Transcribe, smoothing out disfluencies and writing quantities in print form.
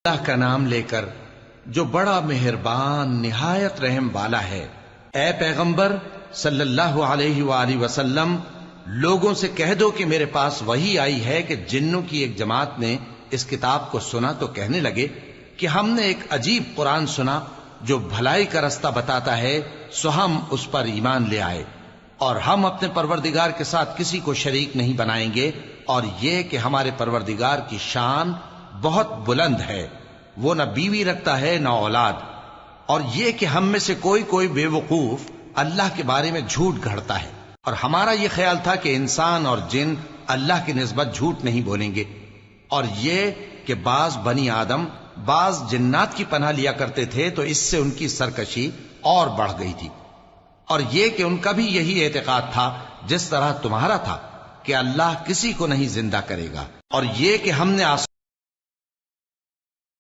اللہ کا نام لے کر جو بڑا مہربان نہایت رحم والا ہے۔ اے پیغمبر صلی اللہ علیہ وآلہ وسلم، لوگوں سے کہہ دو کہ میرے پاس وحی آئی ہے کہ جنوں کی ایک جماعت نے اس کتاب کو سنا تو کہنے لگے کہ ہم نے ایک عجیب قرآن سنا جو بھلائی کا رستہ بتاتا ہے، سو ہم اس پر ایمان لے آئے، اور ہم اپنے پروردگار کے ساتھ کسی کو شریک نہیں بنائیں گے، اور یہ کہ ہمارے پروردگار کی شان بہت بلند ہے، وہ نہ بیوی رکھتا ہے نہ اولاد، اور یہ کہ ہم میں سے کوئی بے وقوف اللہ کے بارے میں جھوٹ گھڑتا ہے، اور ہمارا یہ خیال تھا کہ انسان اور جن اللہ کی نسبت جھوٹ نہیں بولیں گے، اور یہ کہ بعض بنی آدم بعض جنات کی پناہ لیا کرتے تھے تو اس سے ان کی سرکشی اور بڑھ گئی تھی، اور یہ کہ ان کا بھی یہی اعتقاد تھا جس طرح تمہارا تھا کہ اللہ کسی کو نہیں زندہ کرے گا، اور یہ کہ ہم نے